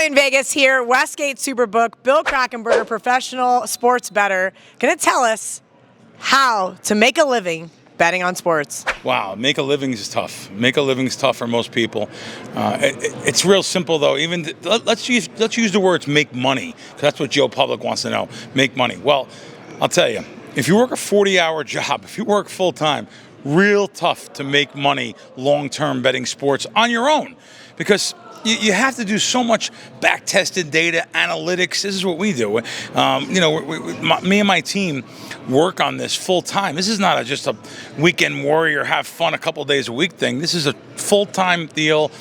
in Vegas here, Westgate Superbook, Bill Krackomberger, professional sports bettor, going to tell us how to make a living betting on sports. Wow, make a living is tough. Make a living is tough for most people. It's real simple though. Let's use the words make money, because that's what Joe Public wants to know. Make money. Well, I'll tell you, if you work a 40-hour job, if you work full time, real tough to make money long-term betting sports on your own, because you have to do so much back-tested data analytics. This is what we do. Me and my team work on this full time. This is not just a weekend warrior, have fun a couple days a week thing. This is a full-time deal.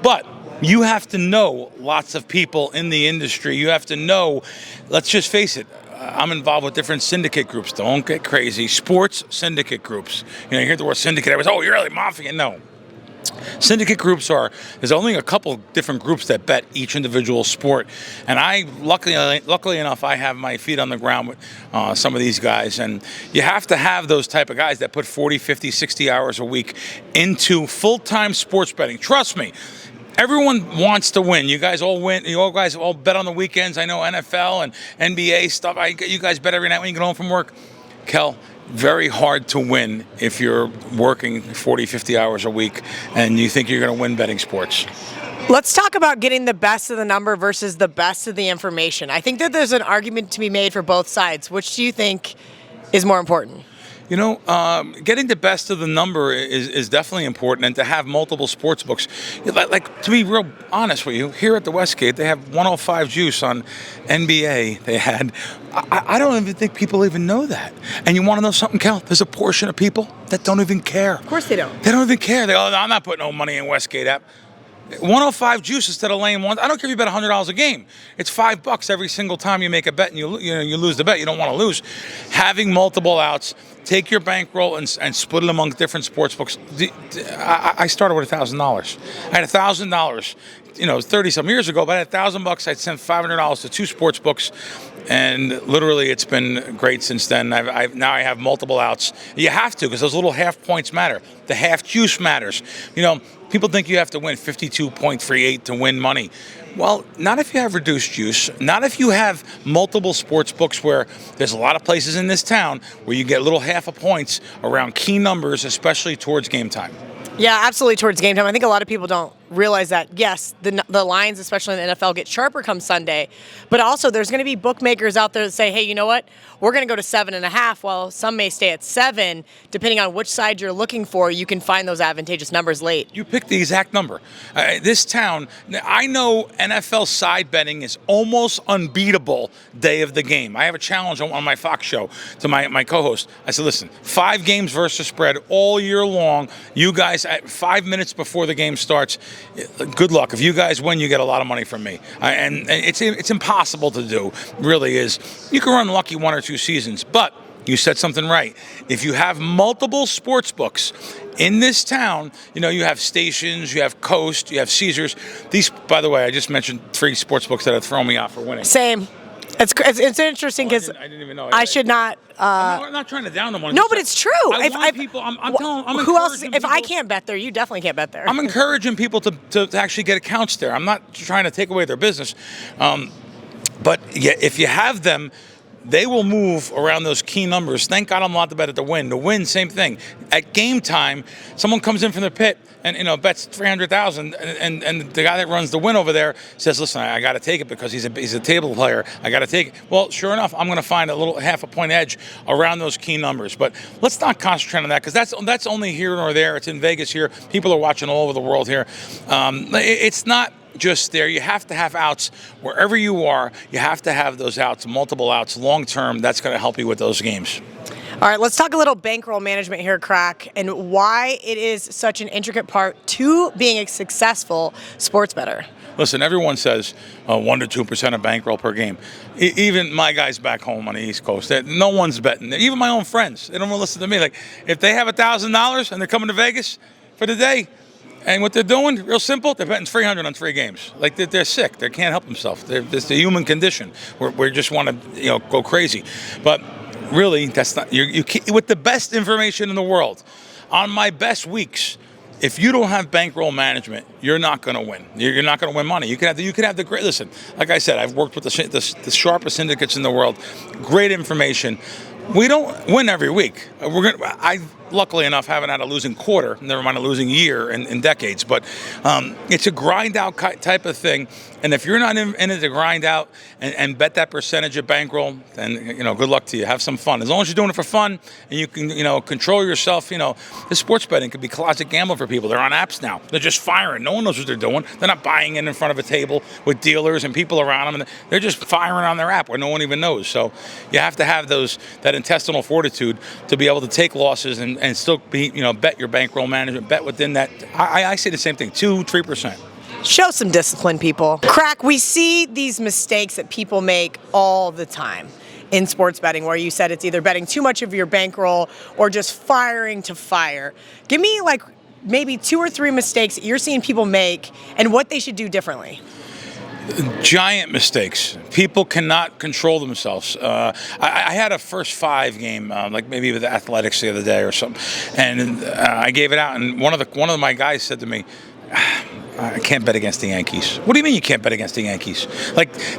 But you have to know lots of people in the industry. You have to know, let's just face it, I'm involved with different syndicate groups. Don't get crazy. Sports syndicate groups. You hear the word syndicate, everyone's, oh, you're really mafia. No. Syndicate groups there's only a couple different groups that bet each individual sport. And I, luckily enough, I have my feet on the ground with some of these guys. And you have to have those type of guys that put 40, 50, 60 hours a week into full-time sports betting. Trust me. Everyone wants to win. You guys all win. You guys all bet on the weekends. I know NFL and NBA stuff. You guys bet every night when you get home from work. Kel, very hard to win if you're working 40, 50 hours a week and you think you're going to win betting sports. Let's talk about getting the best of the number versus the best of the information. I think that there's an argument to be made for both sides. Which do you think is more important? Getting the best of the number is definitely important, and to have multiple sports books. Like, to be real honest with you, here at the Westgate, they have 105 juice on NBA. They had, I don't even think people even know that. And you want to know something, Kel? There's a portion of people that don't even care. Of course they don't. They don't even care. They go, I'm not putting no money in Westgate app. 105 juice instead of laying one. I don't care if you bet $100 a game. It's $5 every single time you make a bet and you lose the bet. You don't want to lose. Having multiple outs, take your bankroll and split it among different sports books. I started with $1,000. I had $1,000, 30-some years ago, but I had $1,000. I'd sent $500 to 2 sports books. And literally, it's been great since then. Now I have multiple outs. You have to, because those little half points matter. The half juice matters. People think you have to win 52.38 to win money. Well, not if you have reduced juice. Not if you have multiple sports books, where there's a lot of places in this town where you get little half a points around key numbers, especially towards game time. Yeah, absolutely, towards game time. I think a lot of people don't realize that, yes, the lines, especially in the NFL, get sharper come Sunday. But also, there's going to be bookmakers out there that say, hey, you know what? We're going to go to 7.5. Well, some may stay at 7. Depending on which side you're looking for, you can find those advantageous numbers late. You picked the exact number. This town, I know NFL side betting is almost unbeatable day of the game. I have a challenge on my Fox show to my co-host. I said, listen, 5 games versus spread all year long. You guys, at 5 minutes before the game starts, good luck. If you guys win, you get a lot of money from me. And it's impossible to do, really is. You can run lucky 1 or 2 seasons, but you said something right. If you have multiple sports books in this town, you have Stations, you have Coast, you have Caesars. These, by the way, I just mentioned 3 sports books that have thrown me off for winning. Same. It's interesting because I didn't even know. I should not. I'm not trying to down them. No, but it's true. I'm telling them. Who else? If I can't bet there, you definitely can't bet there. I'm encouraging people to actually get accounts there. I'm not trying to take away their business, but yeah, if you have them, they will move around those key numbers. Thank God I'm allowed to bet at the win. The win, same thing. At game time, someone comes in from the pit and bets $300,000, and the guy that runs the win over there says, "Listen, I got to take it because he's a table player. I got to take it." Well, sure enough, I'm going to find a little half a point edge around those key numbers. But let's not concentrate on that, because that's only here nor there. It's in Vegas here. People are watching all over the world here. It's not just there. You have to have outs wherever you are. You have to have those outs, multiple outs, long term. That's going to help you with those games. All right, let's talk a little bankroll management here, Crack, and why it is such an intricate part to being a successful sports bettor. Listen, everyone says 1 to 2% of bankroll per game. Even my guys back home on the East Coast, no one's betting. Even my own friends, they don't want to listen to me. Like, if they have $1,000 and they're coming to Vegas for the day, and what they're doing, real simple, they're betting $300 on 3 games. Like, they're sick. They can't help themselves. It's the human condition. We just want to, go crazy. But really, that's not. You with the best information in the world. On my best weeks, if you don't have bankroll management, you're not going to win. You're not going to win money. You could have the great. Listen, like I said, I've worked with the sharpest syndicates in the world. Great information. We don't win every week. I luckily enough haven't had a losing quarter, never mind a losing year in decades. But it's a grind out type of thing. And if you're not in it to grind out and bet that percentage of bankroll, then good luck to you. Have some fun. As long as you're doing it for fun and you can control yourself. The sports betting could be closet gambling for people. They're on apps now. They're just firing. No one knows what they're doing. They're not buying in front of a table with dealers and people around them. And they're just firing on their app where no one even knows. So you have to have that intestinal fortitude to be able to take losses and still be bet your bankroll management. Bet within that. I say the same thing. 2-3%. Show some discipline, people. Crack, we see these mistakes that people make all the time in sports betting, where you said it's either betting too much of your bankroll or just firing to fire. Give me maybe 2 or 3 mistakes that you're seeing people make and what they should do differently. Giant mistakes. People cannot control themselves. I had a first 5 game, like maybe with the Athletics the other day or something, and I gave it out, and one of my guys said to me, I can't bet against the Yankees. What do you mean you can't bet against the Yankees?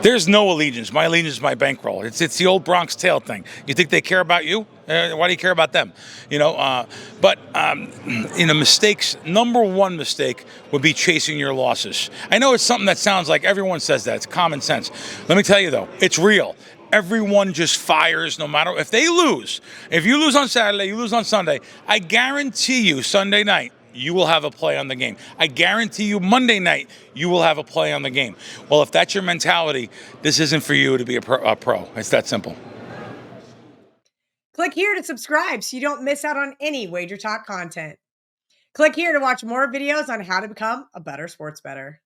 There's no allegiance. My allegiance is my bankroll. It's the old Bronx Tale thing. You think they care about you? Why do you care about them? Mistakes. Number one mistake would be chasing your losses. I know it's something that sounds like everyone says that. It's common sense. Let me tell you though, it's real. Everyone just fires no matter if they lose. If you lose on Saturday, you lose on Sunday. I guarantee you Sunday night, you will have a play on the game. I guarantee you Monday night, you will have a play on the game. Well, if that's your mentality, this isn't for you to be a pro. It's that simple. Click here to subscribe so you don't miss out on any WagerTalk content. Click here to watch more videos on how to become a better sports bettor.